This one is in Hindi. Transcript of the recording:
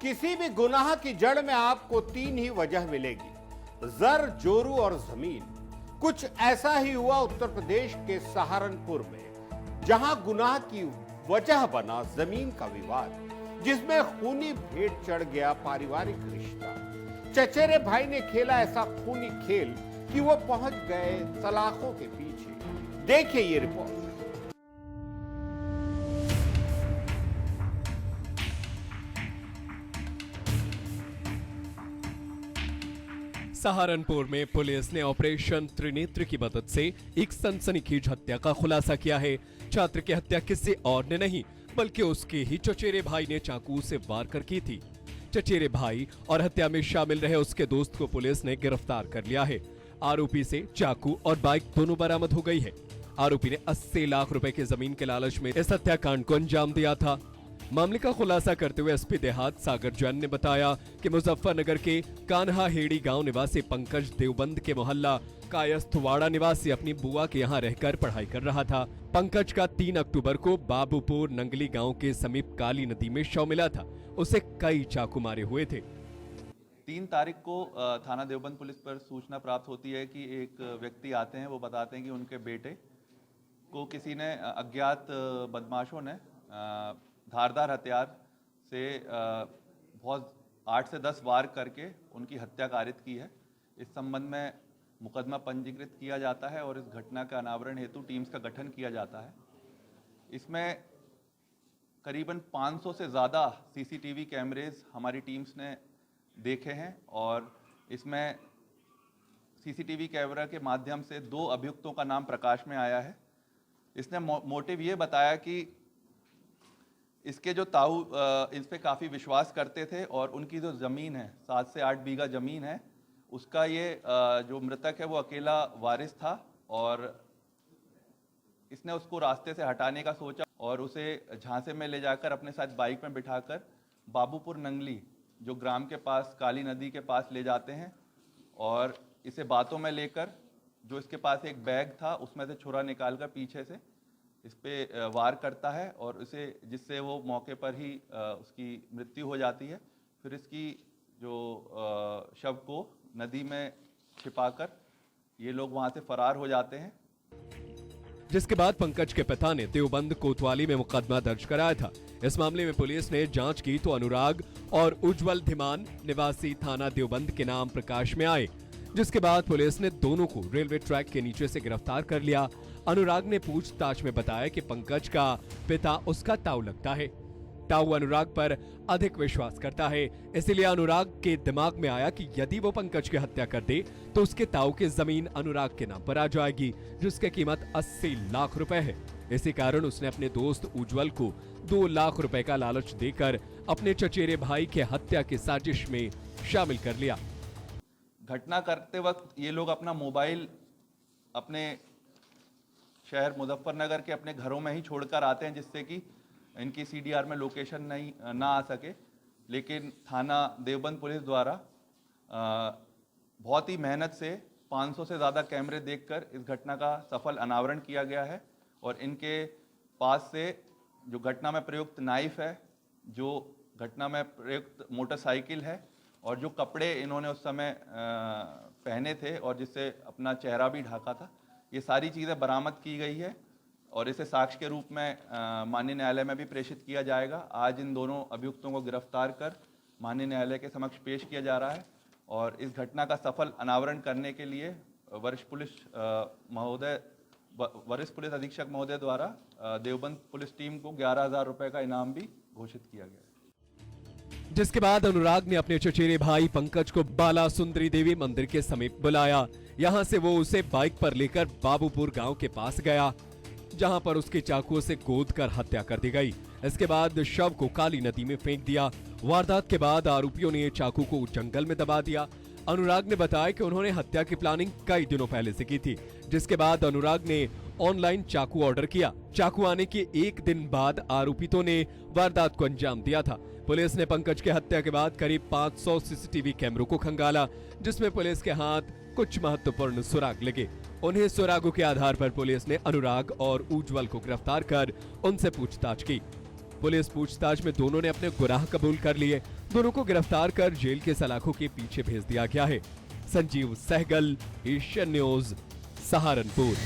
किसी भी गुनाह की जड़ में आपको तीन ही वजह मिलेगी, जर, जोरू और जमीन। कुछ ऐसा ही हुआ उत्तर प्रदेश के सहारनपुर में, जहां गुनाह की वजह बना जमीन का विवाद, जिसमें खूनी भेंट चढ़ गया पारिवारिक रिश्ता। चचेरे भाई ने खेला ऐसा खूनी खेल कि वो पहुंच गए सलाखों के पीछे। देखिए ये रिपोर्ट। सहारनपुर में पुलिस ने ऑपरेशन त्रिनेत्र की मदद से एक सनसनीखेज हत्या का खुलासा किया है। छात्र की हत्या किसी और ने नहीं बल्कि उसके ही चचेरे भाई ने चाकू से वार कर की थी। चचेरे भाई और हत्या में शामिल रहे उसके दोस्त को पुलिस ने गिरफ्तार कर लिया है। आरोपी से चाकू और बाइक दोनों बरामद हो गई है। आरोपी ने 80 लाख रुपए की जमीन के लालच में इस हत्याकांड को अंजाम दिया था। मामले का खुलासा करते हुए एसपी देहात सागर जैन ने बताया कि मुजफ्फरनगर के कान्हा हेड़ी गांव निवासी पंकज देवबंद के मोहल्ला कायस्थवाड़ा निवासी अपनी बुआ के यहां रहकर पढ़ाई कर रहा था। पंकज का 3 अक्टूबर को बाबूपुर नंगली गांव के समीप काली नदी में शव मिला था। उसे कई चाकू मारे हुए थे। 3 तारीख को थाना देवबंद पुलिस पर सूचना प्राप्त होती है कि एक व्यक्ति आते हैं। वो बताते हैं कि उनके बेटे को किसी ने अज्ञात बदमाशों ने धारदार हथियार से बहुत 8 से 10 वार करके उनकी हत्या कारित की है। इस संबंध में मुकदमा पंजीकृत किया जाता है और इस घटना का अनावरण हेतु टीम्स का गठन किया जाता है। इसमें करीबन 500 से ज़्यादा सीसीटीवी कैमरेज हमारी टीम्स ने देखे हैं और इसमें सीसीटीवी कैमरा के माध्यम से 2 अभियुक्तों का नाम प्रकाश में आया है। इसने मोटिव ये बताया कि इसके जो ताऊ इस पे काफ़ी विश्वास करते थे और उनकी जो ज़मीन है 7 से 8 बीघा ज़मीन है, उसका ये जो मृतक है वो अकेला वारिस था और इसने उसको रास्ते से हटाने का सोचा और उसे झांसे में ले जाकर अपने साथ बाइक में बिठाकर बाबूपुर नंगली जो ग्राम के पास काली नदी के पास ले जाते हैं और इसे बातों में लेकर जो इसके पास एक बैग था उसमें से छुरा निकालकर पीछे से इस पे वार करता है और उसे जिससे वो मौके पर ही उसकी मृत्यु हो जाती है। फिर इसकी जो शव को नदी में छिपाकर ये लोग वहां से फरार हो जाते हैं। जिसके बाद पंकज के पिता ने देवबंद कोतवाली में मुकदमा दर्ज कराया था। इस मामले में पुलिस ने जांच की तो अनुराग और उज्जवल धीमान निवासी थाना देवबंद के नाम प्रकाश में आए, जिसके बाद पुलिस ने दोनों को रेलवे ट्रैक के नीचे से गिरफ्तार कर लिया। अनुराग ने पूछताछ में बताया कि पंकज का पिता उसका ताऊ लगता है। ताऊ अनुराग पर अधिक विश्वास करता है, इसलिए अनुराग के दिमाग में आया कि यदि वो पंकज की हत्या कर दे तो उसके ताऊ की जमीन अनुराग के नाम पर आ जाएगी, जिसकी कीमत 80 लाख रुपए है। इसी कारण उसने अपने दोस्त उज्जवल को 2 लाख रुपए का लालच देकर अपने चचेरे भाई के हत्या की साजिश में शामिल कर लिया। घटना करते वक्त ये लोग अपना मोबाइल अपने शहर मुजफ्फरनगर के अपने घरों में ही छोड़कर आते हैं, जिससे कि इनकी सीडीआर में लोकेशन नहीं ना आ सके। लेकिन थाना देवबंद पुलिस द्वारा बहुत ही मेहनत से 500 से ज़्यादा कैमरे देखकर इस घटना का सफल अनावरण किया गया है और इनके पास से जो घटना में प्रयुक्त नाइफ है, जो घटना में प्रयुक्त मोटरसाइकिल है और जो कपड़े इन्होंने उस समय पहने थे और जिससे अपना चेहरा भी ढाका था, ये सारी चीज़ें बरामद की गई है और इसे साक्ष्य के रूप में माननीय न्यायालय में भी प्रेषित किया जाएगा। आज इन दोनों अभियुक्तों को गिरफ्तार कर माननीय न्यायालय के समक्ष पेश किया जा रहा है और इस घटना का सफल अनावरण करने के लिए वरिष्ठ पुलिस अधीक्षक महोदय द्वारा देवबंद पुलिस टीम को 11,000 रुपए का इनाम भी घोषित किया गया है। जिसके बाद अनुराग ने अपने चचेरे भाई पंकज को बाला सुंदरी देवी मंदिर के समीप बुलाया। यहां से वो उसे बाइक पर लेकर बाबूपुर गांव के पास गया, जहां पर उसके चाकुओं से गोदकर हत्या कर दी गई। इसके बाद शव को काली नदी में फेंक दिया। वारदात के बाद आरोपियों ने चाकू को जंगल में दबा दिया। अनुराग ने बताया कि उन्होंने हत्या की प्लानिंग कई दिनों पहले से की थी, जिसके बाद अनुराग ने ऑनलाइन चाकू ऑर्डर किया। चाकू आने के 1 दिन बाद आरोपितों ने वारदात को अंजाम दिया था। पुलिस ने पंकज की हत्या के बाद करीब 500 सीसीटीवी कैमरों को खंगाला, जिसमें पुलिस के हाथ कुछ महत्वपूर्ण सुराग लगे। उन्हें सुरागों के आधार पर पुलिस ने अनुराग और उज्जवल को गिरफ्तार कर उनसे पूछताछ की। पुलिस पूछताछ में दोनों ने अपने गुनाह कबूल कर लिए। दोनों को गिरफ्तार कर जेल के सलाखों के पीछे भेज दिया गया है। Sanjeev Sehgal, Asian news, Saharanpur.